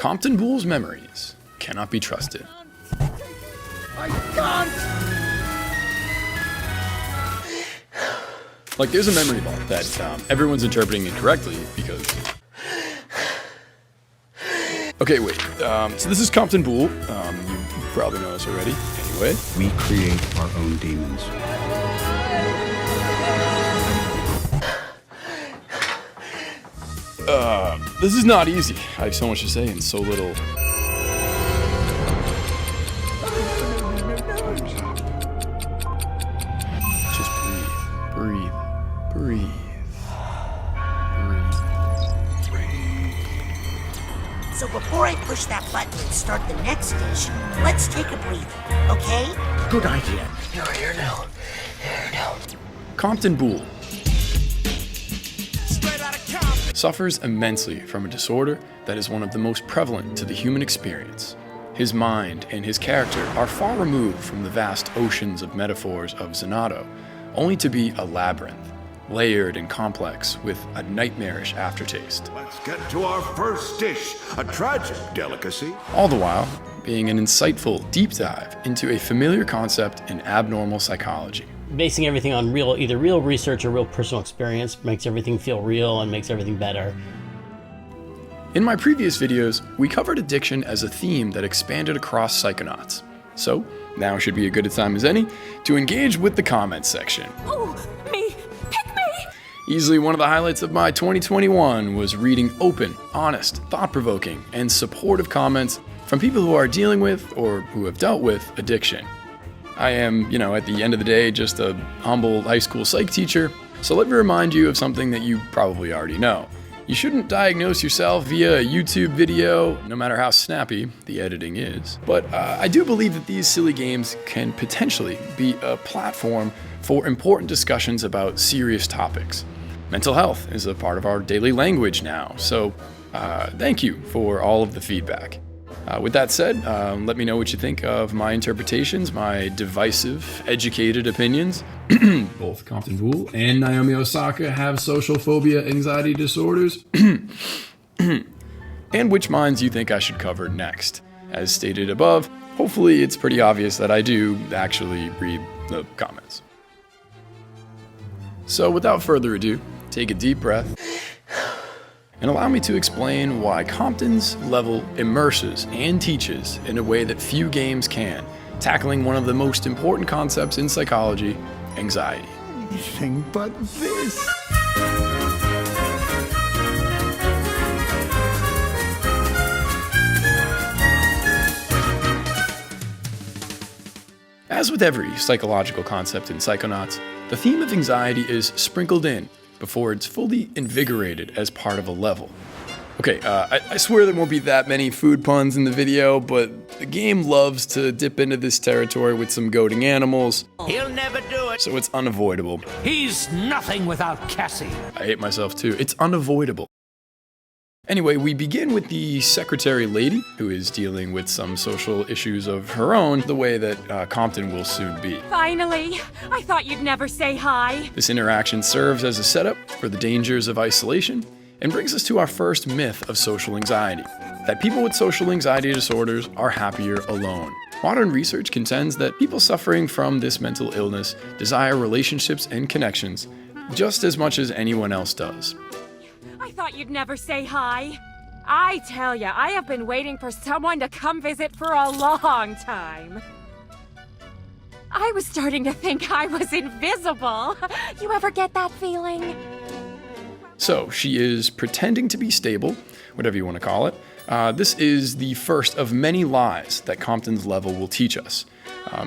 Compton Boole's memories cannot be trusted. I can't! Like, there's a memory vault that everyone's interpreting incorrectly because... Okay, wait. So this is Compton Boole. You probably know this already. Anyway. We create our own demons. This is not easy. I have so much to say and so little. Just breathe. So before I push that button and start the next dish, let's take a breather, okay? Good idea. Here now. Compton Boole suffers immensely from a disorder that is one of the most prevalent to the human experience. His mind and his character are far removed from the vast oceans of metaphors of Xanadu, only to be a labyrinth, layered and complex with a nightmarish aftertaste. Let's get to our first dish, a tragic delicacy. All the while being an insightful deep dive into a familiar concept in abnormal psychology. Basing everything on either real research or real personal experience makes everything feel real and makes everything better. In my previous videos, we covered addiction as a theme that expanded across Psychonauts. So, now should be a good a time as any to engage with the comments section. Oh, me! Pick me! Easily one of the highlights of my 2021 was reading open, honest, thought-provoking, and supportive comments from people who are dealing with, or who have dealt with, addiction. I am, at the end of the day, just a humble high school psych teacher, so let me remind you of something that you probably already know. You shouldn't diagnose yourself via a YouTube video, no matter how snappy the editing is. But I do believe that these silly games can potentially be a platform for important discussions about serious topics. Mental health is a part of our daily language now, so thank you for all of the feedback. With that said, let me know what you think of my interpretations, my divisive, educated opinions. Both Compton Boole and Naomi Osaka have social phobia anxiety disorders. And which minds you think I should cover next. As stated above, hopefully it's pretty obvious that I do actually read the comments. So without further ado, take a deep breath and allow me to explain why Compton's level immerses and teaches in a way that few games can, tackling one of the most important concepts in psychology, anxiety. Anything but this. As with every psychological concept in Psychonauts, the theme of anxiety is sprinkled in before it's fully invigorated as part of a level. Okay, I swear there won't be that many food puns in the video, but the game loves to dip into this territory with some goading animals. He'll never do it. So it's unavoidable. He's nothing without Cassie. I hate myself too. It's unavoidable. Anyway, we begin with the secretary lady, who is dealing with some social issues of her own, the way that Compton will soon be. Finally! I thought you'd never say hi. This interaction serves as a setup for the dangers of isolation and brings us to our first myth of social anxiety, that people with social anxiety disorders are happier alone. Modern research contends that people suffering from this mental illness desire relationships and connections just as much as anyone else does. I thought you'd never say hi. I tell ya, I have been waiting for someone to come visit for a long time. I was starting to think I was invisible. You ever get that feeling? So, she is pretending to be stable, whatever you want to call it. This is the first of many lies that Compton's level will teach us.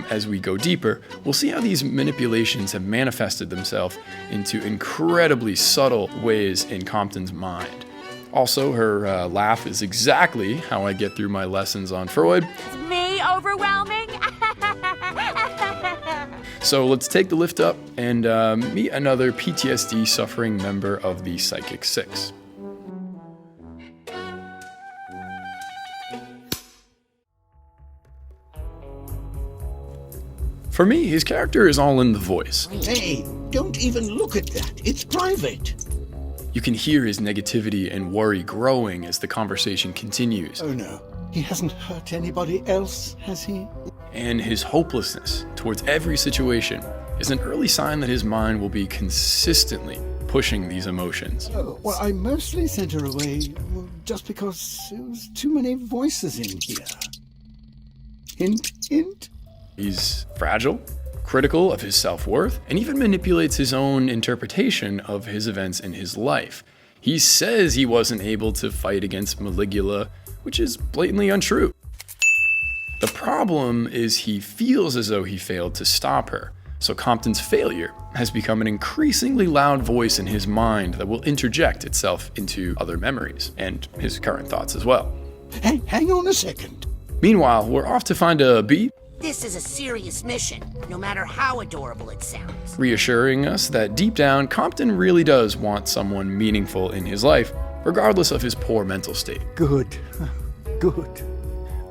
As we go deeper, we'll see how these manipulations have manifested themselves into incredibly subtle ways in Compton's mind. Also, her laugh is exactly how I get through my lessons on Freud. Is me overwhelming? So let's take the lift up and meet another PTSD-suffering member of the Psychic Six. For me, his character is all in the voice. Hey, don't even look at that. It's private. You can hear his negativity and worry growing as the conversation continues. Oh no, he hasn't hurt anybody else, has he? And his hopelessness towards every situation is an early sign that his mind will be consistently pushing these emotions. Oh, well, I mostly sent her away just because there was too many voices in here. Hint, hint. He's fragile, critical of his self-worth, and even manipulates his own interpretation of his events in his life. He says he wasn't able to fight against Maligula, which is blatantly untrue. The problem is he feels as though he failed to stop her, so Compton's failure has become an increasingly loud voice in his mind that will interject itself into other memories, and his current thoughts as well. Hey, hang on a second. Meanwhile, we're off to find a bee, This is a serious mission, no matter how adorable it sounds. reassuring us that deep down, Compton really does want someone meaningful in his life, regardless of his poor mental state. Good. Good.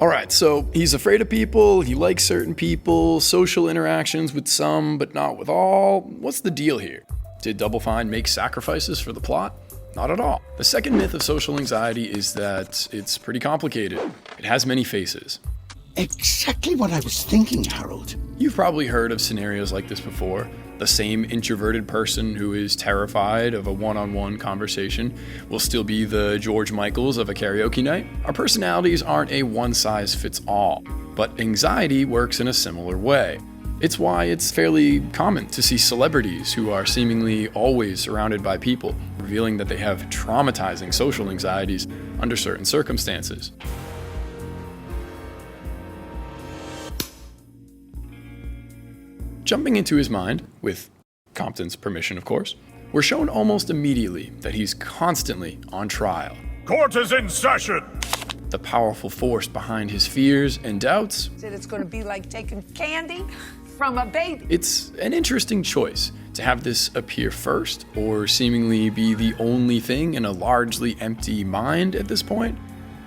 Alright, so he's afraid of people, he likes certain people, social interactions with some, but not with all. What's the deal here? Did Doublefine make sacrifices for the plot? Not at all. The second myth of social anxiety is that it's pretty complicated. It has many faces. Exactly what I was thinking, Harold. You've probably heard of scenarios like this before. The same introverted person who is terrified of a one-on-one conversation will still be the George Michaels of a karaoke night. Our personalities aren't a one-size-fits-all, but anxiety works in a similar way. It's why it's fairly common to see celebrities who are seemingly always surrounded by people, revealing that they have traumatizing social anxieties under certain circumstances. Jumping into his mind, with Compton's permission of course, we're shown almost immediately that he's constantly on trial. Court is in session! The powerful force behind his fears and doubts, Said it's going to be like taking candy from a baby. it's an interesting choice to have this appear first, or seemingly be the only thing in a largely empty mind at this point.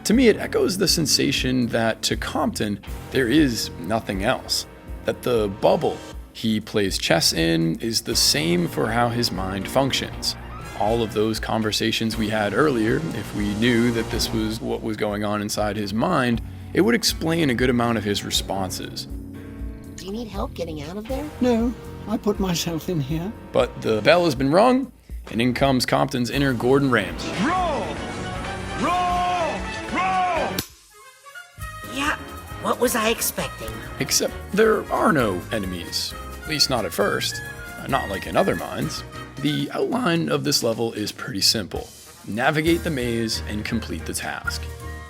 To me, it echoes the sensation that to Compton, there is nothing else. That the bubble he plays chess in is the same for how his mind functions. All of those conversations we had earlier, if we knew that this was what was going on inside his mind, it would explain a good amount of his responses. Do you need help getting out of there? No, I put myself in here. But the bell has been rung, and in comes Compton's inner Gordon Ramsay. Roll! Roll! Roll! Yeah, what was I expecting? Except there are no enemies, at least not at first, not like in other minds. The outline of this level is pretty simple. Navigate the maze and complete the task.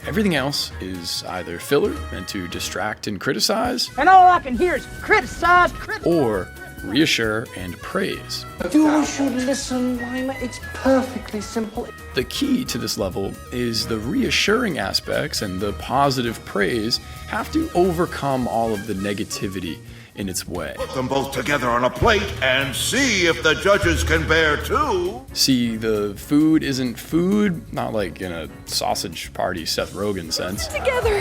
Everything else is either filler meant to distract and criticize, And all I can hear is criticize. or reassure and praise. You should listen, Lila. It's perfectly simple. The key to this level is the reassuring aspects and the positive praise have to overcome all of the negativity in its way. Put them both together on a plate and see if the judges can bear two. See, the food isn't food, not like in a sausage party Seth Rogen sense. Together!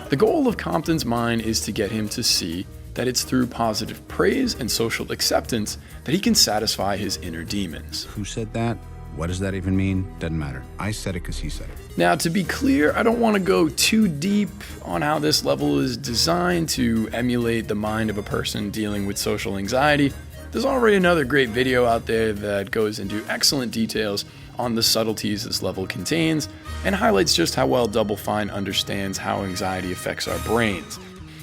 The goal of Compton's mind is to get him to see that it's through positive praise and social acceptance that he can satisfy his inner demons. Who said that? What does that even mean? Doesn't matter. I said it because he said it. Now, to be clear, I don't want to go too deep on how this level is designed to emulate the mind of a person dealing with social anxiety. There's already another great video out there that goes into excellent details on the subtleties this level contains and highlights just how well Doublefine understands how anxiety affects our brains.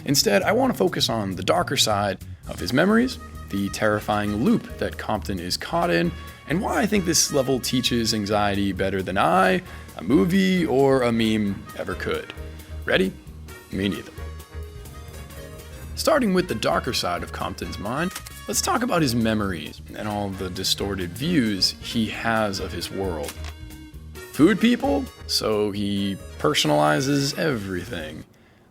Instead, I want to focus on the darker side of his memories, the terrifying loop that Compton is caught in, and why I think this level teaches anxiety better than a movie, or a meme ever could. Ready? Me neither. Starting with the darker side of Compton's mind, let's talk about his memories and all the distorted views he has of his world. Food people? So he personalizes everything.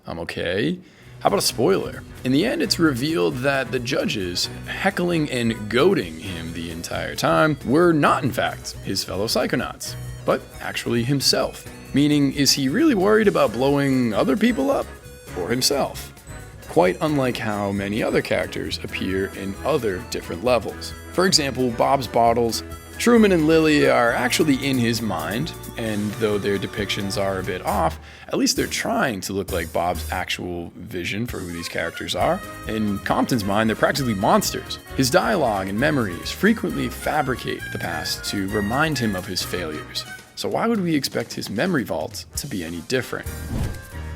I'm okay. How about a spoiler? In the end, it's revealed that the judges, heckling and goading him the entire time, were not in fact his fellow Psychonauts, but actually himself. Meaning, is he really worried about blowing other people up? Or himself? Quite unlike how many other characters appear in other different levels. For example, Bob's Bottles Truman and Lily are actually in his mind, and though their depictions are a bit off, at least they're trying to look like Bob's actual vision for who these characters are. In Compton's mind, they're practically monsters. His dialogue and memories frequently fabricate the past to remind him of his failures. So why would we expect his memory vault to be any different?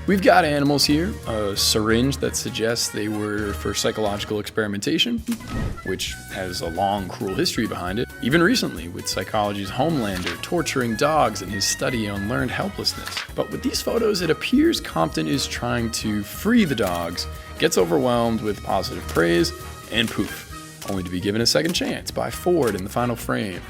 We've got animals here, a syringe that suggests they were for psychological experimentation, which has a long, cruel history behind it, even recently with Psychology's Homelander torturing dogs in his study on learned helplessness. But with these photos, it appears Compton is trying to free the dogs, gets overwhelmed with positive praise, and poof, only to be given a second chance by Ford in the final frame.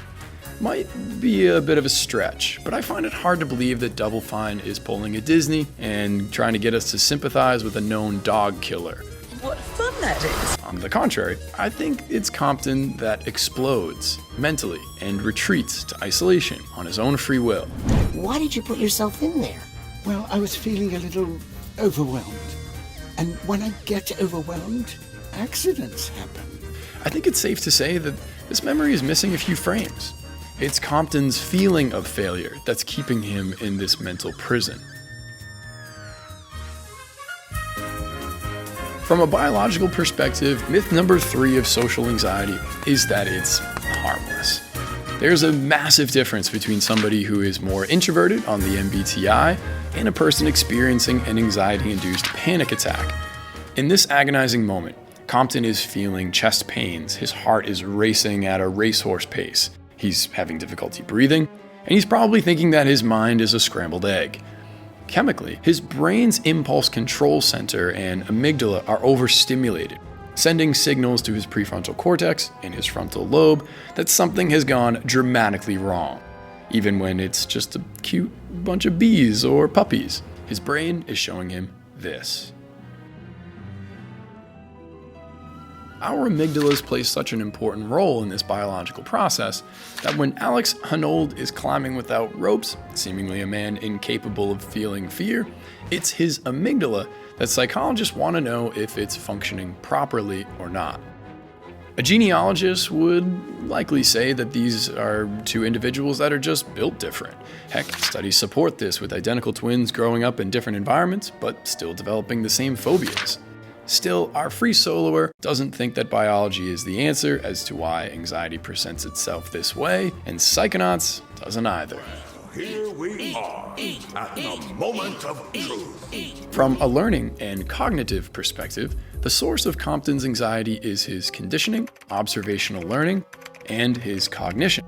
Might be a bit of a stretch, but I find it hard to believe that Doublefine is pulling a Disney and trying to get us to sympathize with a known dog killer. What fun that is! On the contrary, I think it's Compton that explodes mentally and retreats to isolation on his own free will. Why did you put yourself in there? Well, I was feeling a little overwhelmed. And when I get overwhelmed, accidents happen. I think it's safe to say that this memory is missing a few frames. It's Compton's feeling of failure that's keeping him in this mental prison. From a biological perspective, myth number 3 of social anxiety is that it's harmless. There's a massive difference between somebody who is more introverted on the MBTI and a person experiencing an anxiety-induced panic attack. In this agonizing moment, Compton is feeling chest pains, his heart is racing at a racehorse pace. He's having difficulty breathing, and he's probably thinking that his mind is a scrambled egg. Chemically, his brain's impulse control center and amygdala are overstimulated, sending signals to his prefrontal cortex and his frontal lobe that something has gone dramatically wrong. Even when it's just a cute bunch of bees or puppies, his brain is showing him this. Our amygdalas play such an important role in this biological process that when Alex Hanold is climbing without ropes, seemingly a man incapable of feeling fear, it's his amygdala that psychologists want to know if it's functioning properly or not. A genealogist would likely say that these are two individuals that are just built different. Heck, studies support this with identical twins growing up in different environments, but still developing the same phobias. Still, our free soloer doesn't think that biology is the answer as to why anxiety presents itself this way, and Psychonauts doesn't either. Here we are, at the moment of truth. From a learning and cognitive perspective, the source of Compton's anxiety is his conditioning, observational learning, and his cognition.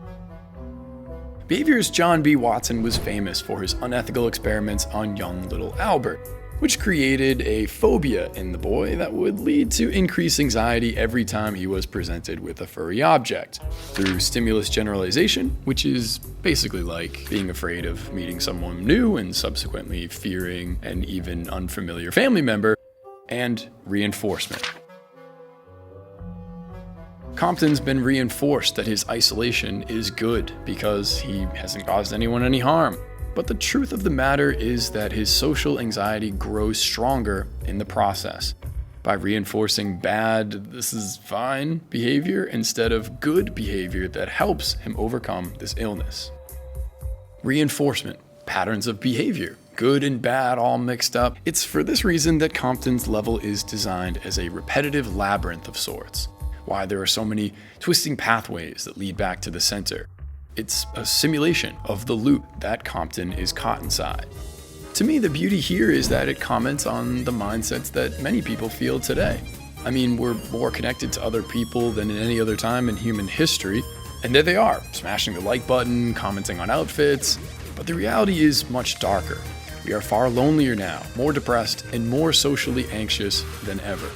Behaviorist John B. Watson was famous for his unethical experiments on young little Albert, which created a phobia in the boy that would lead to increased anxiety every time he was presented with a furry object, through stimulus generalization, which is basically like being afraid of meeting someone new and subsequently fearing an even unfamiliar family member, and reinforcement. Compton's been reinforced that his isolation is good because he hasn't caused anyone any harm. But the truth of the matter is that his social anxiety grows stronger in the process by reinforcing bad, this is fine behavior instead of good behavior that helps him overcome this illness. Reinforcement, patterns of behavior, good and bad all mixed up. It's for this reason that Compton's level is designed as a repetitive labyrinth of sorts, why there are so many twisting pathways that lead back to the center. It's a simulation of the loop that Compton is caught inside. To me, the beauty here is that it comments on the mindsets that many people feel today. I mean, we're more connected to other people than in any other time in human history, and there they are, smashing the like button, commenting on outfits, but the reality is much darker. We are far lonelier now, more depressed, and more socially anxious than ever.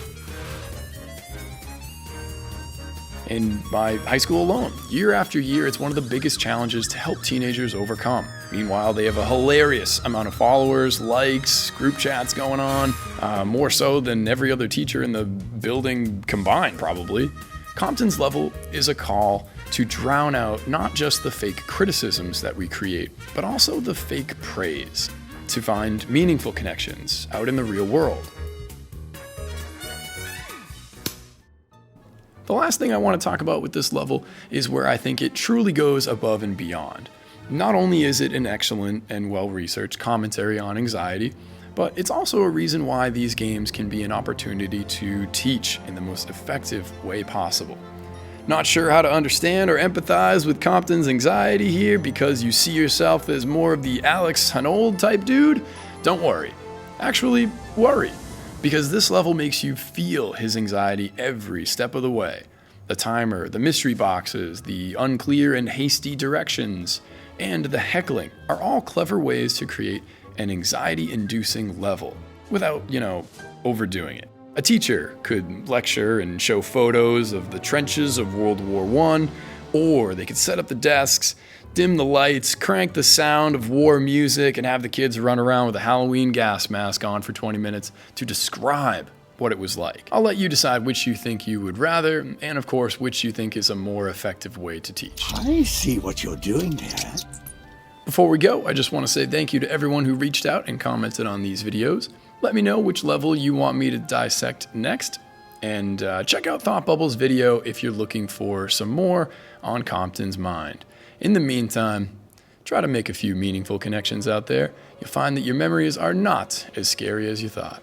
In my high school alone, year after year, it's one of the biggest challenges to help teenagers overcome. Meanwhile, they have a hilarious amount of followers, likes, group chats going on, more so than every other teacher in the building combined, probably. Compton's level is a call to drown out not just the fake criticisms that we create, but also the fake praise, to find meaningful connections out in the real world. The last thing I want to talk about with this level is where I think it truly goes above and beyond. Not only is it an excellent and well-researched commentary on anxiety, but it's also a reason why these games can be an opportunity to teach in the most effective way possible. Not sure how to understand or empathize with Compton's anxiety here because you see yourself as more of the Alex Hanold type dude? Don't worry. Actually, worry. Because this level makes you feel his anxiety every step of the way. The timer, the mystery boxes, the unclear and hasty directions, and the heckling are all clever ways to create an anxiety-inducing level without, overdoing it. A teacher could lecture and show photos of the trenches of World War I, or they could set up the desks, dim the lights, crank the sound of war music, and have the kids run around with a Halloween gas mask on for 20 minutes to describe what it was like. I'll let you decide which you think you would rather, and of course, which you think is a more effective way to teach. I see what you're doing there. Before we go, I just want to say thank you to everyone who reached out and commented on these videos. Let me know which level you want me to dissect next, and check out Thought Bubble's video if you're looking for some more on Compton's mind. In the meantime, try to make a few meaningful connections out there. You'll find that your memories are not as scary as you thought.